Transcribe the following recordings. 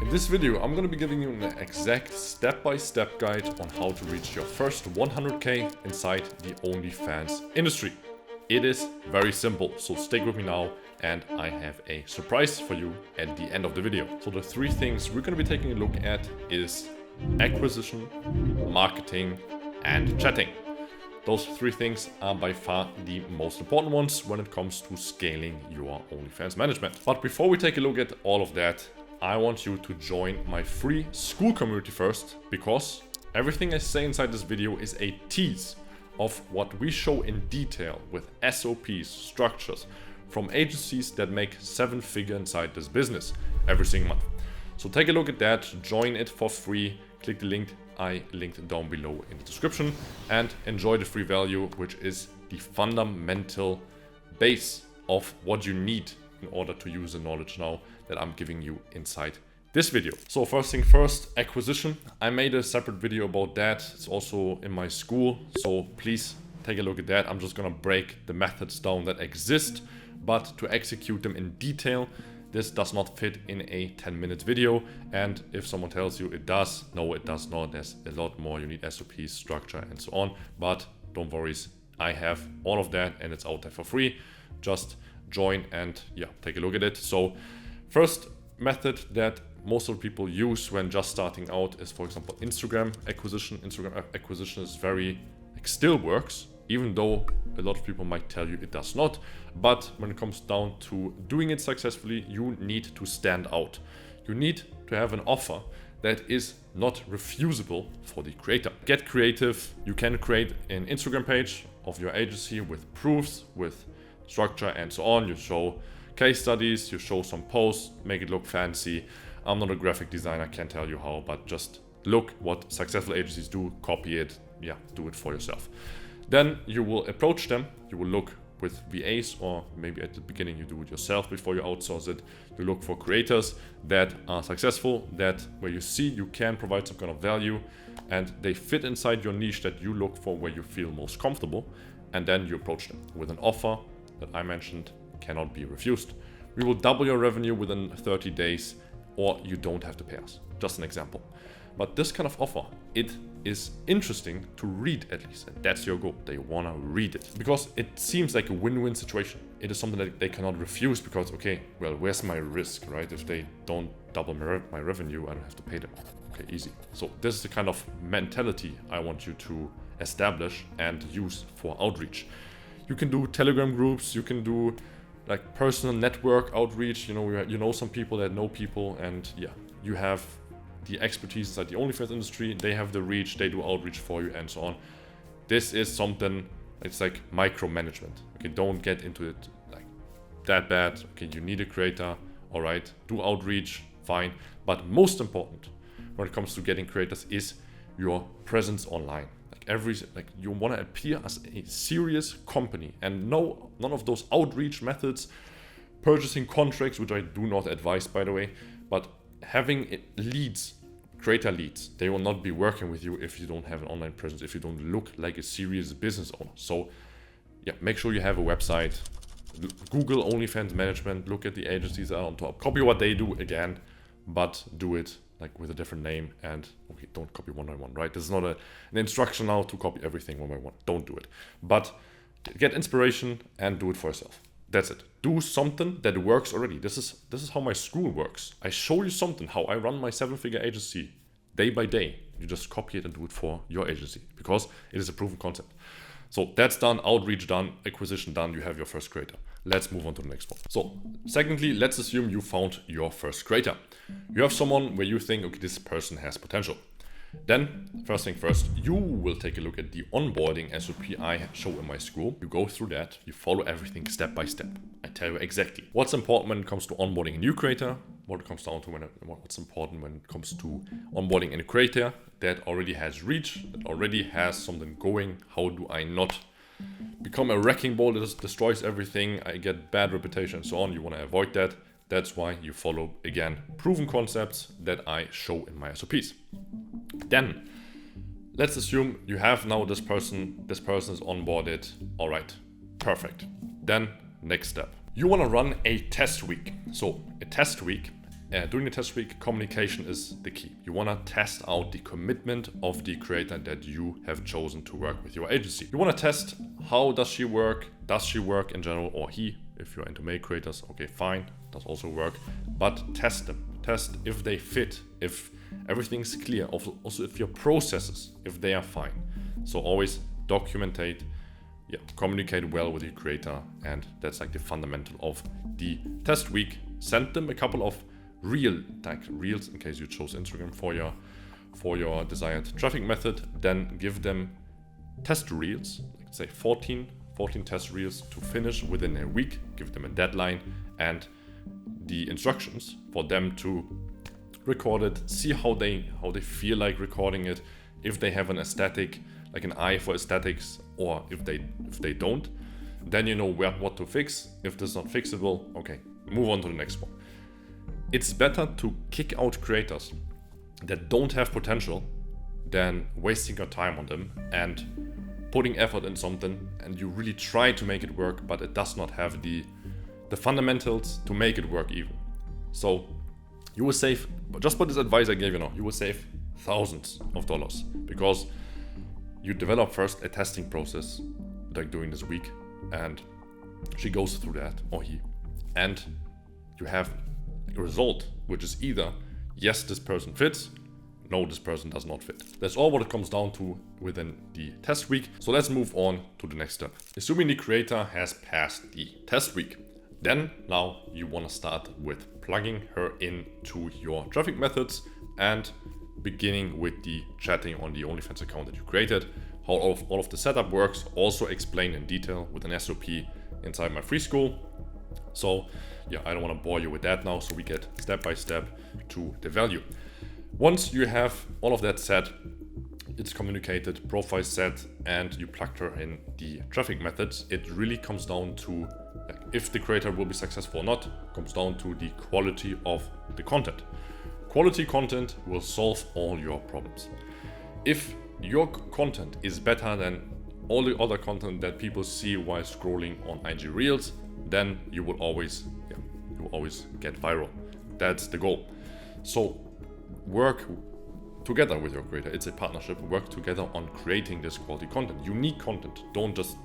In this video, I'm gonna be giving you an exact step-by-step guide on how to reach your first 100K inside the OnlyFans industry. It is very simple, so stick with me now and I have a surprise for you at the end of the video. So the three things we're gonna be taking a look at is acquisition, marketing, and chatting. Those three things are by far the most important ones when it comes to scaling your OnlyFans management. But before we take a look at all of that, I want you to join my free Skool community first, because everything I say inside this video is a tease of what we show in detail with SOPs, structures, from agencies that make 7-figure inside this business every single month. So take a look at that, join it for free, click the link I linked down below in the description and enjoy the free value, which is the fundamental base of what you need in order to use the knowledge now that I'm giving you inside this video. So first thing first, acquisition. I made a separate video about that. It's also in my Skool, so please take a look at that. I'm just gonna break the methods down that exist, but to execute them in detail, this does not fit in a 10-minute video. And if someone tells you it does, no, it does not. There's a lot more. You need SOPs, structure, and so on. But don't worry, I have all of that and it's out there for free. Just join and yeah, take a look at it. So first method that most of the people use when just starting out is, for example, Instagram acquisition. Instagram acquisition is very, still works, even though a lot of people might tell you it does not. But when it comes down to doing it successfully, you need to stand out. You need to have an offer that is not refusable for the creator. Get creative. You can create an Instagram page of your agency with proofs, with structure and so on. You show case studies, you show some posts, make it look fancy. I'm not a graphic designer, can't tell you how, but just look what successful agencies do, copy it, yeah, do it for yourself. Then you will approach them, you will look with VAs, or maybe at the beginning you do it yourself before you outsource it. You look for creators that are successful, that where you see you can provide some kind of value and they fit inside your niche that you look for, where you feel most comfortable, and then you approach them with an offer that I mentioned cannot be refused. We will double your revenue within 30 days, or you don't have to pay us. Just an example. But this kind of offer, it is interesting to read at least, and that's your goal. They wanna read it because it seems like a win-win situation. It is something that they cannot refuse because, okay, well, where's my risk, right? If they don't double my revenue, I don't have to pay them. Okay, easy. So this is the kind of mentality I want you to establish and use for outreach. You can do Telegram groups, you can do like personal network outreach. You know some people that know people, and yeah, you have the expertise inside the OnlyFans industry. They have the reach, they do outreach for you and so on. This is something, it's like micromanagement. Okay, don't get into it like that bad. Okay, you need a creator, all right, do outreach, fine. But most important when it comes to getting creators is your presence online. You want to appear as a serious company, and no, none of those outreach methods, purchasing contracts, which I do not advise, by the way, but having leads, creator leads. They will not be working with you if you don't have an online presence, if you don't look like a serious business owner. So yeah, make sure you have a website, Google OnlyFans management, look at the agencies that are on top, copy what they do again, but do it like with a different name, and okay, don't copy one by one, right? This is not an instruction now to copy everything one by one. Don't do it. But get inspiration and do it for yourself. That's it. Do something that works already. This is how my Skool works. I show you something, how I run my 7-figure agency day by day. You just copy it and do it for your agency because it is a proven concept. So that's done, outreach done, acquisition done, you have your first creator. Let's move on to the next one. So secondly, let's assume you found your first creator. You have someone where you think, okay, this person has potential. Then, first thing first, you will take a look at the onboarding SOP I show in my Skool. You go through that, you follow everything step by step. I tell you exactly what's important when it comes to onboarding a new creator, what it comes down to what's important when it comes to onboarding a creator that already has reach, that already has something going. How do I not become a wrecking ball that just destroys everything? I get bad reputation and so on. You want to avoid that. That's why you follow, again, proven concepts that I show in my SOPs. Then, let's assume you have now this person is onboarded. All right, perfect. Then, next step. You want to run a test week. So, a test week During the test week, communication is the key. You want to test out the commitment of the creator that you have chosen to work with your agency. You want to test how does she work in general, or he, if you're into male creators, okay, fine, does also work, but test them. Test if they fit, if everything's clear, also if your processes, if they are fine. So always documentate, communicate well with your creator, and that's like the fundamental of the test week. Send them a couple of reels in case you chose Instagram for your desired traffic method. Then give them test reels, like say 14 test reels to finish within a week. Give them a deadline and the instructions for them to record it, see how they feel like recording it, if they have an aesthetic, like an eye for aesthetics, or if they don't, then you know what to fix. If this is not fixable, okay, move on to the next one. It's better to kick out creators that don't have potential than wasting your time on them and putting effort in something and you really try to make it work, but it does not have the fundamentals to make it work even. So you will save, just by this advice I gave you now, you will save thousands of dollars because you develop first a testing process like during this week, and she goes through that, or he, and you have a result which is either yes, this person fits, no, this person does not fit. That's all what it comes down to within the test week. So let's move on to the next step. Assuming the creator has passed the test week, then now you want to start with plugging her into your traffic methods and beginning with the chatting on the OnlyFans account that you created. How all of the setup works, also explained in detail with an SOP inside my free Skool. So yeah, I don't want to bore you with that now, so we get step by step to the value. Once you have all of that set, it's communicated, profile set, and you plugged her in the traffic methods, it really comes down to if the creator will be successful or not, comes down to the quality of the content. Quality content will solve all your problems. If your content is better than all the other content that people see while scrolling on IG Reels, then you will always get viral. That's the goal. So work together with your creator. It's a partnership. Work together on creating this quality content, unique content. Don't just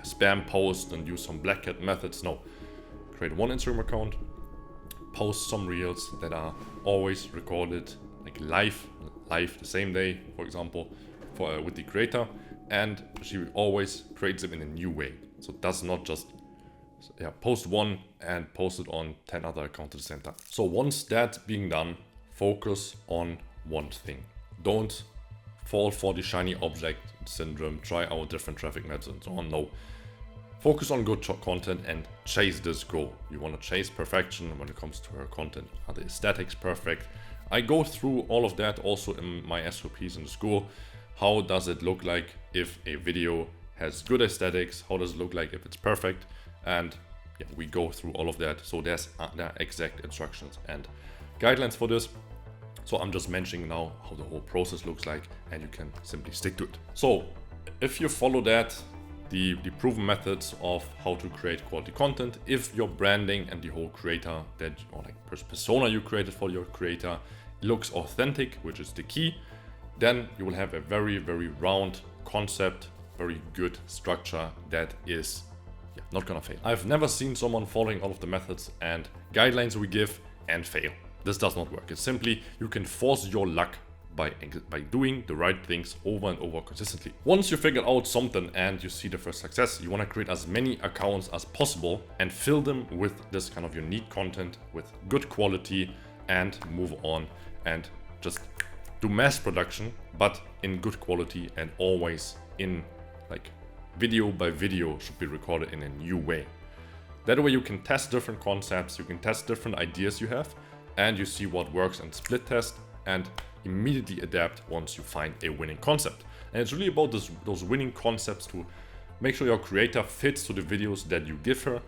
spam post and use some black hat methods. No, create one Instagram account, post some reels that are always recorded like live the same day, for example, with the creator, and she always creates them in a new way. So it does not just post one and post it on 10 other accounts at the same time. So once that's being done, focus on one thing. Don't fall for the shiny object syndrome, try out different traffic methods and so on. No, focus on good content and chase this goal. You want to chase perfection when it comes to her content. Are the aesthetics perfect? I go through all of that also in my SOPs in the Skool. How does it look like if a video has good aesthetics? How does it look like if it's perfect? And we go through all of that. So there are exact instructions and guidelines for this. So I'm just mentioning now how the whole process looks like, and you can simply stick to it. So if you follow that, the proven methods of how to create quality content, if your branding and the whole creator persona you created for your creator looks authentic, which is the key, then you will have a very, very round concept, very good structure that is not gonna fail. I've never seen someone following all of the methods and guidelines we give and fail. This does not work. It's simply you can force your luck by doing the right things over and over consistently. Once you figured out something and you see the first success, you want to create as many accounts as possible and fill them with this kind of unique content with good quality and move on and just do mass production, but in good quality and always in video by video should be recorded in a new way. That way you can test different concepts, you can test different ideas you have, and you see what works and split test and immediately adapt once you find a winning concept. And it's really about those winning concepts to make sure your creator fits to the videos that you give her.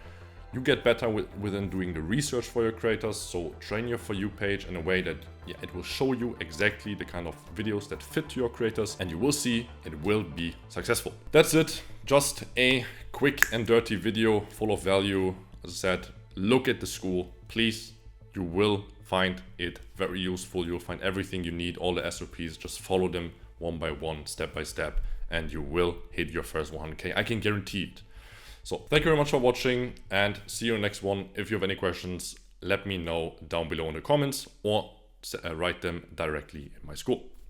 You get better within doing the research for your creators, so train your For You page in a way that it will show you exactly the kind of videos that fit to your creators, and you will see it will be successful. That's it, just a quick and dirty video full of value. As I said, look at the Skool, please. You will find it very useful. You'll find everything you need, all the SOPs. Just follow them one by one, step by step, and you will hit your first 100K. I can guarantee it. So thank you very much for watching, and see you in the next one. If you have any questions, let me know down below in the comments, or write them directly in my Skool.